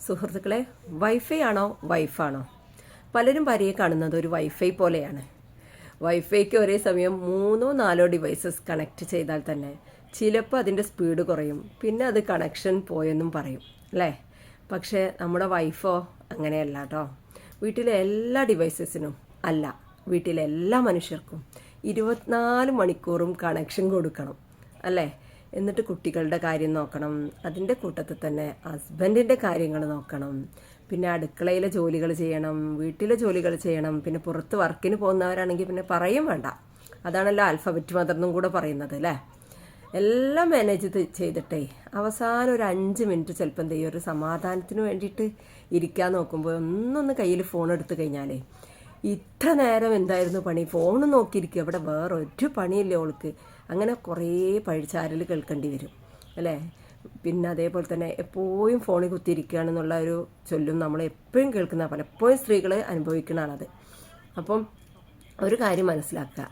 സുഹൃത്തുക്കളെ, വൈഫൈ ആണോ വൈഫാണോ? പലരും ഭാര്യയെ കാണുന്നത് ഒരു വൈഫൈ പോലെയാണ്. വൈഫൈക്ക് ഒരേ സമയം 3-4 ഡിവൈസസ് കണക്ട് ചെയ്താൽ തന്നെ ചിലപ്പോൾ അതിൻ്റെ സ്പീഡ് കുറയും, പിന്നെ അത് കണക്ഷൻ പോയെന്നും പറയും അല്ലേ? പക്ഷേ നമ്മുടെ വൈഫോ അങ്ങനെയല്ല കേട്ടോ. വീട്ടിലെ എല്ലാ ഡിവൈസസിനും അല്ല, വീട്ടിലെ എല്ലാ മനുഷ്യർക്കും 24 മണിക്കൂറും കണക്ഷൻ കൊടുക്കണം അല്ലേ? എന്നിട്ട് കുട്ടികളുടെ കാര്യം നോക്കണം, അതിൻ്റെ കൂട്ടത്തിൽ തന്നെ ഹസ്ബൻഡിൻ്റെ കാര്യങ്ങൾ നോക്കണം, പിന്നെ അടുക്കളയിലെ ജോലികൾ ചെയ്യണം, വീട്ടിലെ ജോലികൾ ചെയ്യണം, പിന്നെ പുറത്ത് വർക്കിന് പോകുന്നവരാണെങ്കിൽ പിന്നെ പറയും വേണ്ട. അതാണല്ലോ ആൽഫബറ്റ് മദർ എന്നും കൂടെ പറയുന്നത് അല്ലേ? എല്ലാം മാനേജ് ചെയ്തിട്ടേ അവസാനം ഒരു 5 മിനിറ്റ് ചിലപ്പോൾ എന്ത് ചെയ്യും, ഒരു സമാധാനത്തിന് വേണ്ടിയിട്ട് ഇരിക്കാൻ നോക്കുമ്പോൾ ഒന്നൊന്ന് കയ്യിൽ ഫോൺ എടുത്തു കഴിഞ്ഞാലേ ഇത്ര നേരം എന്തായിരുന്നു പണി, ഫോൺ നോക്കിയിരിക്കുക, അവിടെ വേറെ ഒരു പണിയില്ല ഓൾക്ക്. അങ്ങനെ കുറേ പഴിച്ചാരൽ കേൾക്കേണ്ടി വരും അല്ലേ? പിന്നെ അതേപോലെ തന്നെ എപ്പോഴും ഫോണിൽ കുത്തിയിരിക്കുകയാണെന്നുള്ള ഒരു ചൊല്ലും നമ്മൾ എപ്പോഴും കേൾക്കുന്ന, പലപ്പോഴും സ്ത്രീകൾ അനുഭവിക്കുന്നതാണത്. അപ്പം ഒരു കാര്യം മനസ്സിലാക്കുക,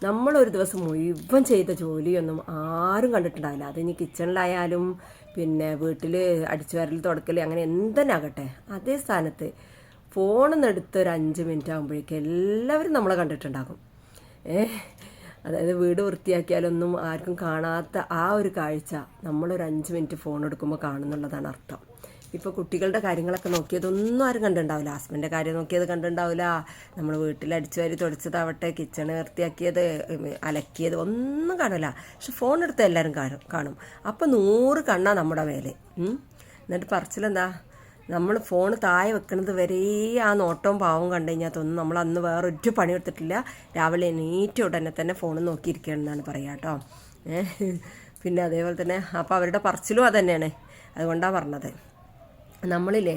നമ്മളൊരു ദിവസം മുഴുവൻ ചെയ്ത ജോലിയൊന്നും ആരും കണ്ടിട്ടുണ്ടാവില്ല. അതിനി കിച്ചണിലായാലും പിന്നെ വീട്ടിൽ അടിച്ചുവാരൽ തുടക്കൽ അങ്ങനെ എന്തെന്നാകട്ടെ, അതേ സ്ഥാനത്ത് ഫോണിന്നെടുത്ത് ഒരു 5 മിനിറ്റ് ആകുമ്പോഴേക്കും എല്ലാവരും നമ്മളെ കണ്ടിട്ടുണ്ടാകും. അതായത് വീട് വൃത്തിയാക്കിയാലൊന്നും ആർക്കും കാണാത്ത ആ ഒരു കാഴ്ച നമ്മളൊരു 5 മിനിറ്റ് ഫോൺ എടുക്കുമ്പോൾ കാണുന്നുള്ളതാണ് അർത്ഥം. ഇപ്പോൾ കുട്ടികളുടെ കാര്യങ്ങളൊക്കെ നോക്കിയതൊന്നും ആരും കണ്ടിട്ടുണ്ടാവില്ല, ഹസ്ബൻഡിൻ്റെ കാര്യം നോക്കിയത് കണ്ടിട്ടുണ്ടാവില്ല, നമ്മൾ വീട്ടിൽ അടിച്ചുവാരി തുടച്ചതാവട്ടെ, കിച്ചണ് വൃത്തിയാക്കിയത്, അലക്കിയത് ഒന്നും കാണില്ല. പക്ഷെ ഫോൺ എടുത്ത് എല്ലാവരും കാണും. അപ്പം 100 കണ്ണാ നമ്മുടെ മേലെ. എന്നിട്ട് പറച്ചിലെന്താ, നമ്മൾ ഫോൺ താഴെ വെക്കുന്നത് വരെ ആ നോട്ടവും പാവവും കണ്ടു കഴിഞ്ഞാൽ തോന്നും നമ്മൾ അന്ന് വേറെ ഒരു പണി എടുത്തിട്ടില്ല, രാവിലെ എണീറ്റ ഉടനെ തന്നെ ഫോൺ നോക്കിയിരിക്കുകയാണെന്നാണ് പറയുക കേട്ടോ. പിന്നെ അതേപോലെ തന്നെ അപ്പോൾ അവരുടെ പറച്ചിലും അത് തന്നെയാണ്, അതുകൊണ്ടാണ് പറഞ്ഞത്. നമ്മളില്ലേ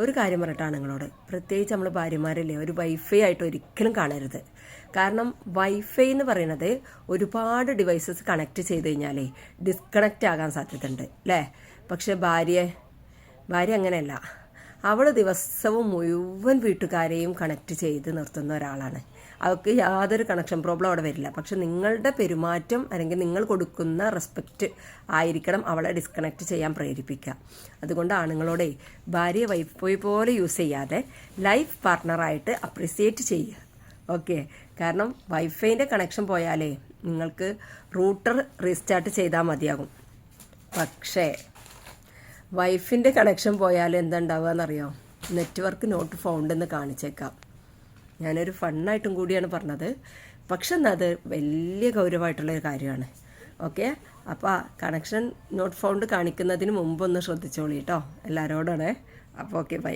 ഒരു കാര്യം പറഞ്ഞിട്ടാണ് നിങ്ങളോട്, പ്രത്യേകിച്ച് നമ്മൾ ഭാര്യമാരില്ലേ ഒരു വൈഫൈ ആയിട്ട് ഒരിക്കലും കാണരുത്. കാരണം വൈഫൈ എന്ന് പറയുന്നത് ഒരുപാട് ഡിവൈസസ് കണക്ട് ചെയ്ത് കഴിഞ്ഞാലേ ഡിസ്കണക്റ്റ് ആകാൻ സാധ്യതയുണ്ട് അല്ലേ? പക്ഷേ ഭാര്യ അങ്ങനെയല്ല, അവൾ ദിവസവും മുഴുവൻ വീട്ടുകാരെയും കണക്ട് ചെയ്ത് നിർത്തുന്ന ഒരാളാണ്. അവൾക്ക് യാതൊരു കണക്ഷൻ പ്രോബ്ലം അവിടെ വരില്ല. പക്ഷെ നിങ്ങളുടെ പെരുമാറ്റം അല്ലെങ്കിൽ നിങ്ങൾ കൊടുക്കുന്ന റെസ്പെക്റ്റ് ആയിരിക്കണം അവളെ ഡിസ്കണക്ട് ചെയ്യാൻ പ്രേരിപ്പിക്കുക. അതുകൊണ്ട് ആണുങ്ങളോടെ ഭാര്യയെ വൈഫൈ പോലെ യൂസ് ചെയ്യാതെ ലൈഫ് പാർട്ട്ണറായിട്ട് അപ്രിസിയേറ്റ് ചെയ്യുക. ഓക്കെ? കാരണം വൈഫൈൻ്റെ കണക്ഷൻ പോയാലേ നിങ്ങൾക്ക് റൂട്ടർ റീസ്റ്റാർട്ട് ചെയ്താൽ മതിയാകും. പക്ഷേ വൈഫിൻ്റെ കണക്ഷൻ പോയാൽ എന്താണ്ടാവുക എന്നറിയോ? നെറ്റ്വർക്ക് നോട്ട് ഫൗണ്ട് എന്ന് കാണിച്ചേക്കാം. ഞാനൊരു ഫണ്ണായിട്ടും കൂടിയാണ് പറഞ്ഞത്, പക്ഷെ അത് വലിയ ഗൗരവമായിട്ടുള്ളൊരു കാര്യമാണ്. ഓക്കെ? അപ്പോൾ കണക്ഷൻ നോട്ട് ഫൗണ്ട് കാണിക്കുന്നതിന് മുമ്പൊന്ന് ശ്രദ്ധിച്ചോളൂ കേട്ടോ, എല്ലാവരോടാണ്. അപ്പോൾ ഓക്കെ, ബൈ.